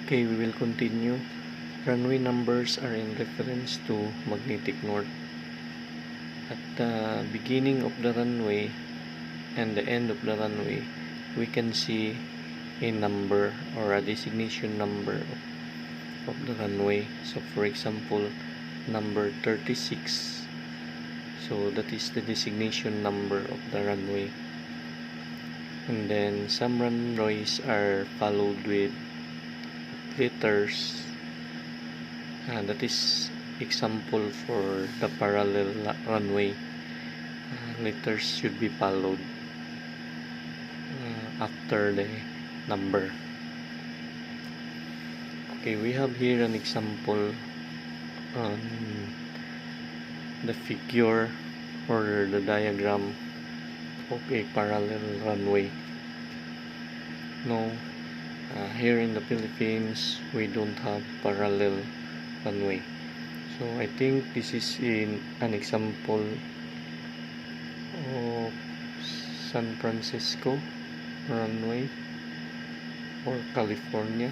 Okay, we will continue. Runway numbers are in reference to magnetic north. At the beginning of the runway and the end of the runway, we can see a number or a designation number of the runway. So for example, number 36. So that is the designation number of the runway. And then some runways are followed with letters, and that is example for the parallel runway. Letters should be followed after the number. Okay, we have here an example on the figure or the diagram of a parallel runway. No, here in the Philippines we don't have parallel runway. So I think this is an example of San Francisco runway or California.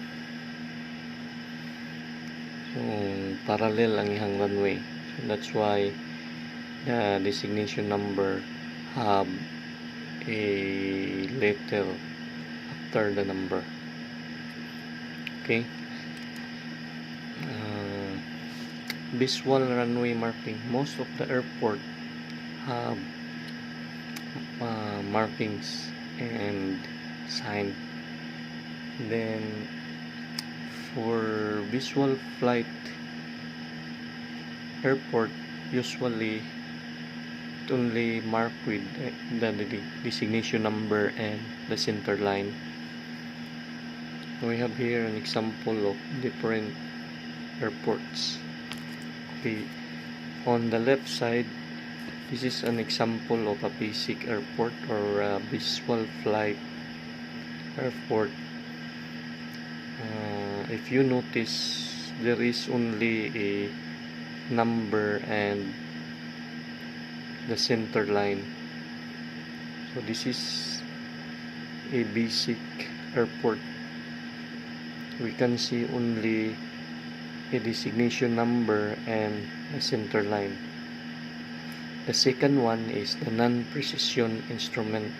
So parallel ang ihang runway. So that's why the designation number have a letter after the number. Okay. Visual runway marking. Most of the airport have markings and sign. Then for visual flight airport, usually it only mark with the designation number and the center line. We have here an example of different airports. Okay, on the left side, this is an example of a basic airport or a visual flight airport. If you notice, there is only a number and the center line. So this is a basic airport. We can see only a designation number and a center line. The second one is the non-precision instrument.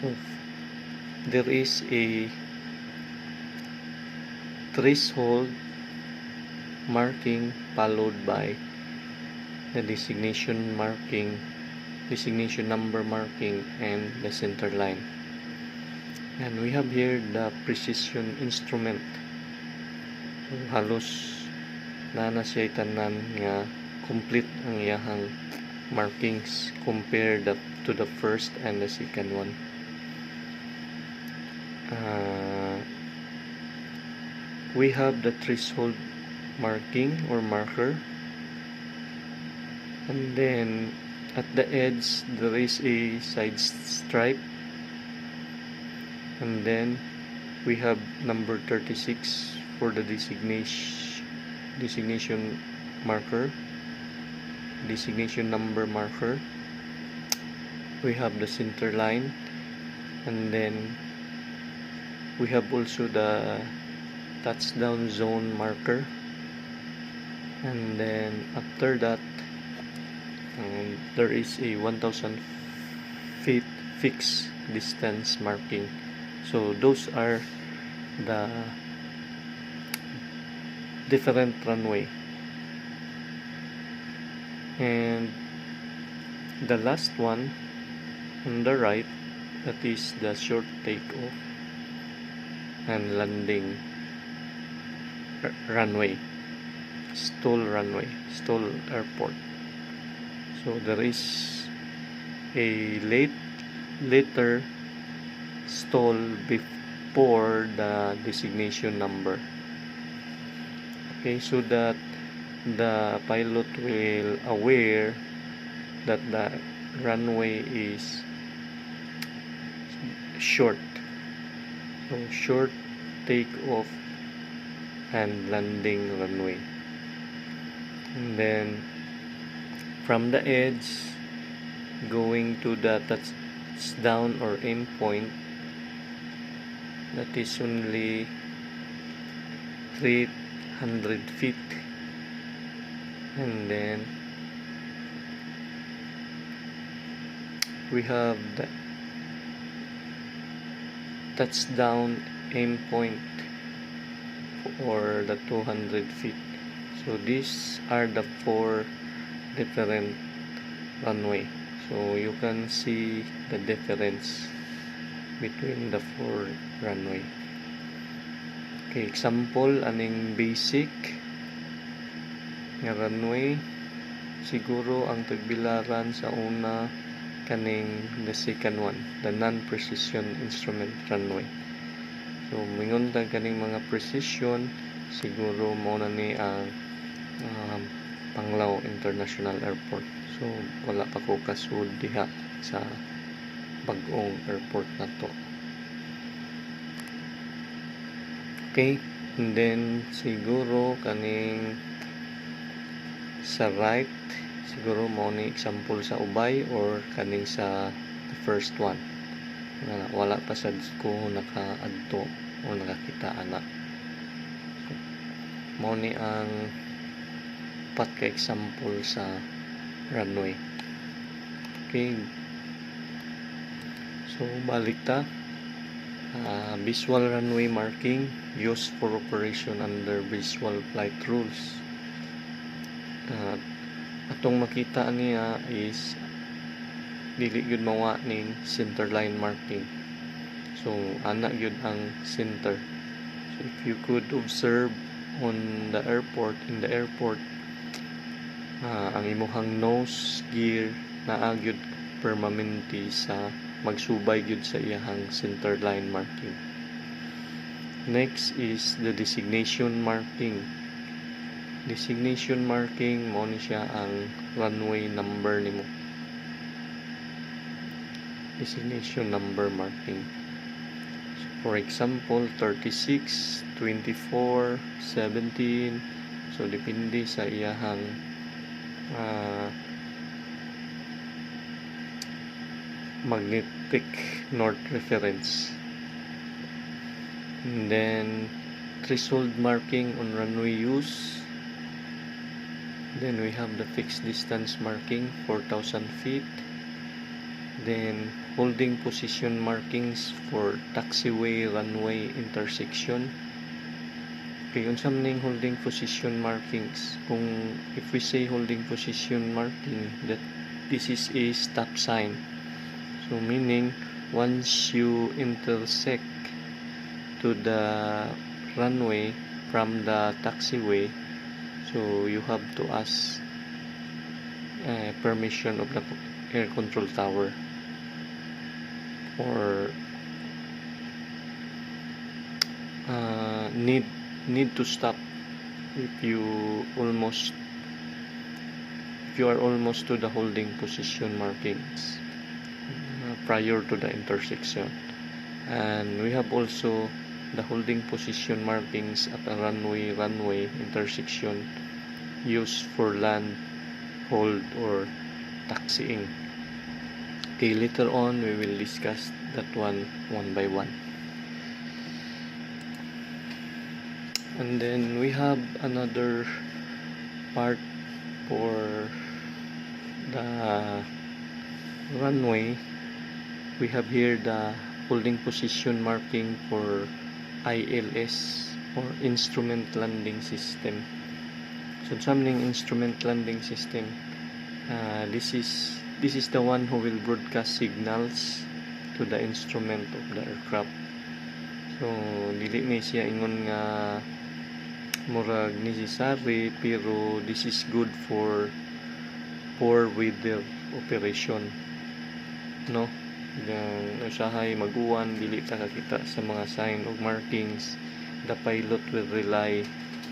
So there is a threshold marking followed by the designation number marking, and the center line. And we have here the precision instrument. So, halos na siya tanan nga complete ang iyahang markings compared to the first and the second one. We have the threshold marking or marker, and then at the edge there is a side stripe, and then we have number 36 for the designation marker, designation number marker. We have the center line, and then we have also the touchdown zone marker, and then after that there is a 1000 feet fixed distance marking. So those are the different runway. And the last one on the right, that is the short takeoff and landing runway, stall airport. So there is a later stall before the designation number. Okay, so that the pilot will aware that the runway is short. So short takeoff and landing runway. And then from the edge going to the touchdown or end point, that is only 300 feet, and then we have the touchdown aim point for the 200 feet. So these are the 4 different runway. So you can see the difference between the 4 runway. Okay, example aning basic nga runway, siguro ang tagbilaran sa una kaning the second one, the non-precision instrument runway. So mingon ta kaning mga precision, siguro mao na ni ang Panglao International Airport. So wala pa ko kasud diha sa bag-ong airport na to. Okay, and then siguro kaning sa right, siguro mao ni example sa ubay or kaning sa the first one. Wala pa sad ko nakaadto o nakakita ana. Mao ni ang pat ka example sa runway. Okay, so balik ta. Visual runway marking used for operation under visual flight rules. Atong makita niya is dili gyud mawa ning center line marking. So ana gyud ang center. So if you could observe on the airport, in the airport, ang imuhang nose gear naa gyud permanente sa magsubay gyud sa iyahang center line marking. Next is the designation marking. Designation marking mo ni siya ang runway number nimo. Designation number marking. So, for example, 36, 24, 17. So depende sa iyahang magnetic north reference. And then threshold marking on runway use. Then we have the fixed distance marking 4,000 feet. Then holding position markings for taxiway runway intersection. Okay, unsa man holding position markings? Kung if we say holding position marking, that this is a stop sign. So meaning once you intersect to the runway from the taxiway, so you have to ask permission of the air control tower or need to stop if you are almost to the holding position markings prior to the intersection. And we have also the holding position markings at a runway intersection used for land hold or taxiing. Okay, later on we will discuss that one by one. And then we have another part for the runway. We have here the holding position marking for ILS or instrument landing system. So something instrument landing system, this is the one who will broadcast signals to the instrument of the aircraft. So dili ni siya ingon nga murag necessary, pero this is good for poor weather operation, no? Yung usahay mag-uwan, dili ta kakita sa mga sign o markings, the pilot will rely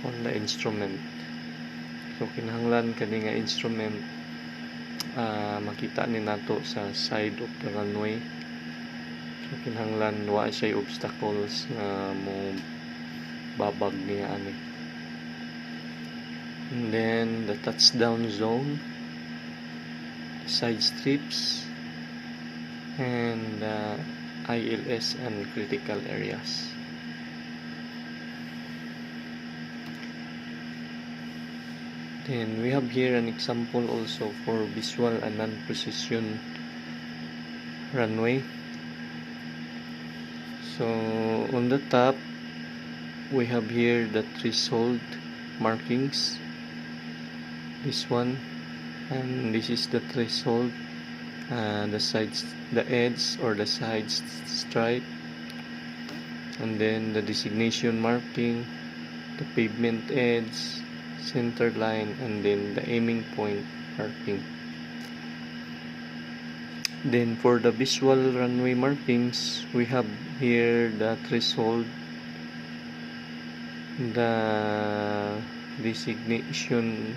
on the instrument. So kinahanglan kani nga instrument makita ni nato sa side of the runway. So kinahanglan wa siya obstacles nga mo babag niya ani. And then the touchdown zone, side strips, and ILS and critical areas. Then we have here an example also for visual and non-precision runway. So on the top we have here the threshold markings, this one, and this is the threshold, the sides, the edge or the side stripe, and then the designation marking, the pavement edge, center line, and then the aiming point marking. Then for the visual runway markings, we have here the threshold, the designation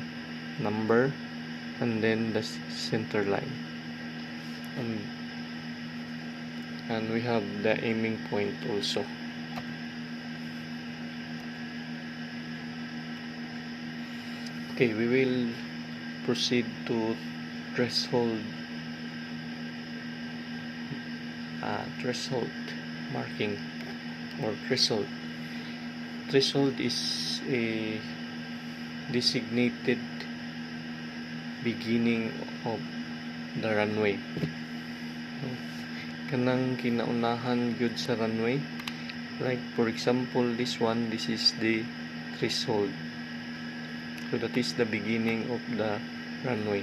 number, and then the center line, and we have the aiming point also. Okay, we will proceed to threshold marking or threshold. Threshold is a designated beginning of the runway. Kanang kinaunahan gyud sa runway. Like for example, this is the threshold. So that is the beginning of the runway.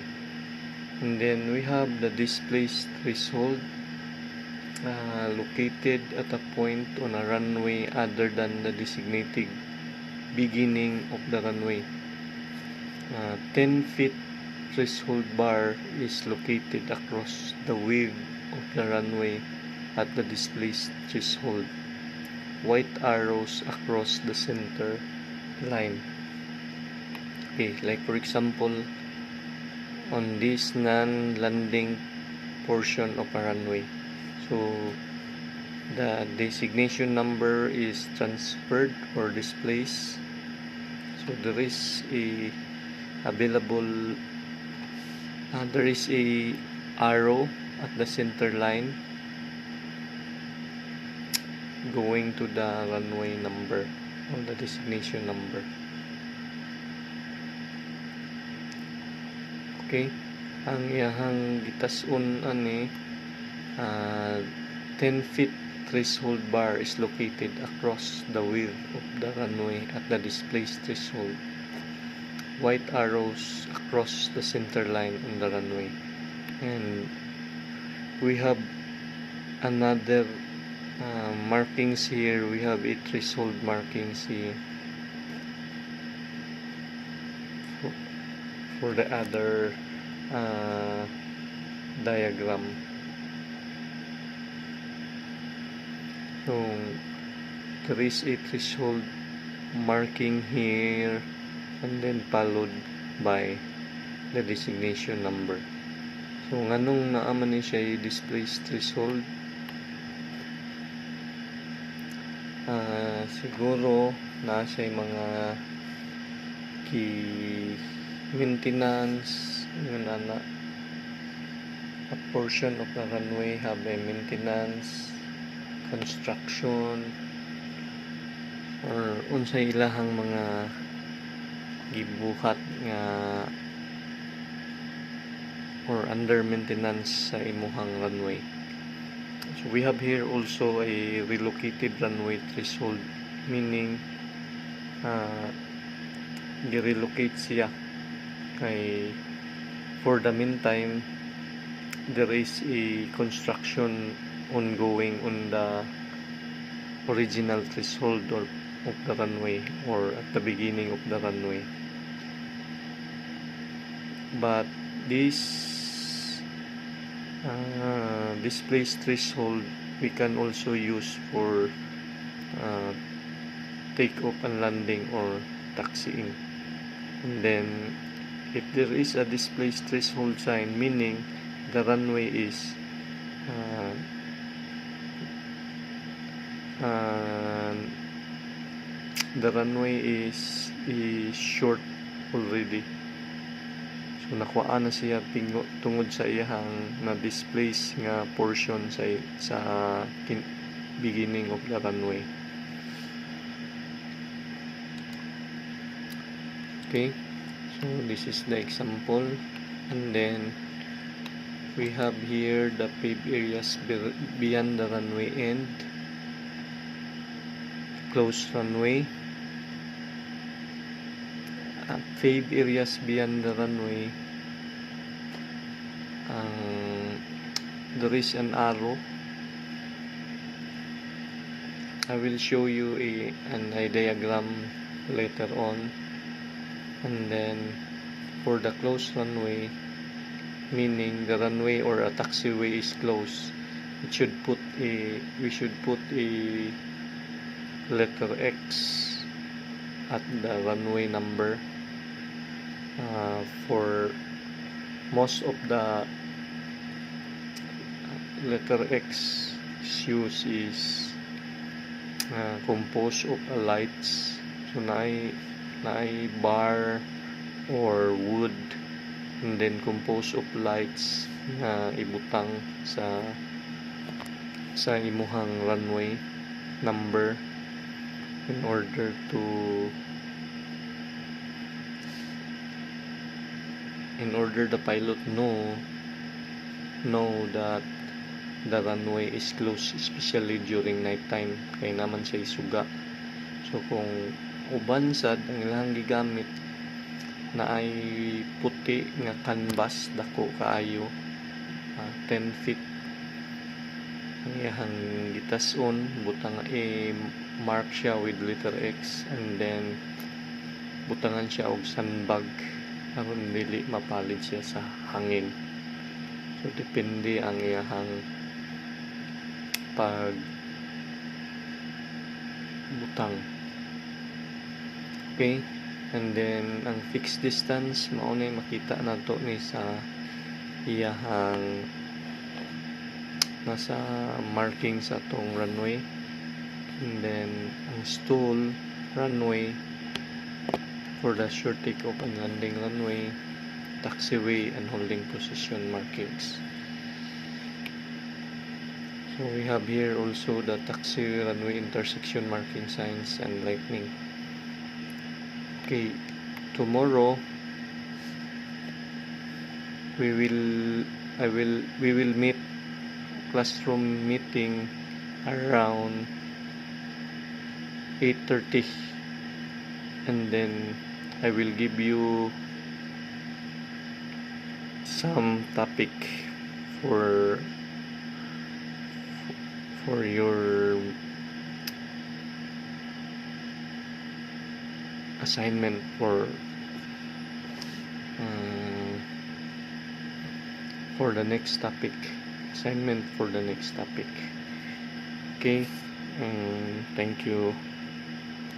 And then we have the displaced threshold, located at a point on a runway other than the designated beginning of the runway. 10 feet threshold bar is located across the width of the runway at the displaced threshold. White arrows across the center line. Okay, like for example, on this non-landing portion of a runway. So the designation number is transferred or displaced. So there is a available there is a arrow at the center line going to the runway number or the designation number. Okay, ang iyahang gitasun ani 10 feet threshold bar is located across the width of the runway at the displaced threshold. White arrows across the center line on the runway. And we have another markings here. We have a threshold markings here for the other diagram. So there is a threshold marking here and then followed by the designation number. So nganong naaman ni siya displaced threshold? Siguro na siya mga maintenance yun ana. A portion of the runway have a maintenance, construction, or unsay ilahang mga gibuhat nga or under maintenance sa imuhang runway. So we have here also a relocated runway threshold, meaning gi-relocate siya kay for the meantime there is a construction ongoing on the original threshold or of the runway or at the beginning of the runway. But this displaced threshold we can also use for take-off and landing or taxiing. And then if there is a displaced threshold sign, meaning the runway is short already. So nakuha na siya tungod sa iyang na displace nga portion sa beginning of the runway. Okay, So this is the example, and then we have here the paved areas beyond the runway end, closed runway, paved areas beyond the runway. There is an arrow. I will show you a diagram later on. And then for the closed runway, meaning the runway or a taxiway is closed, we should put a letter X at the runway number. For most of the letter X used is composed of lights. So naay bar or wood, and then composed of lights na ibutang sa imuhang runway number in order the pilot know that the runway is closed, especially during night time, kay naman siya isuga. So kung uban sad ang ilang gigamit na ay puti nga canvas dako kaayo, 10 feet ang iyang gitas-on, butang mark siya with letter X, and then butangan siya og sandbag aron dili mapalid siya sa hangin. So depende ang iyang pag butang. Okay, and then ang fixed distance mao na makita nato ni sa iyang nasa marking sa tong runway. And then ang stall runway for the short takeoff and landing runway, taxiway and holding position markings. So we have here also the taxi runway intersection marking signs and lightning. Okay, tomorrow we will meet classroom meeting around 8:30, and then I will give you some topic for your assignment for the next topic, assignment for the next topic. Okay, thank you.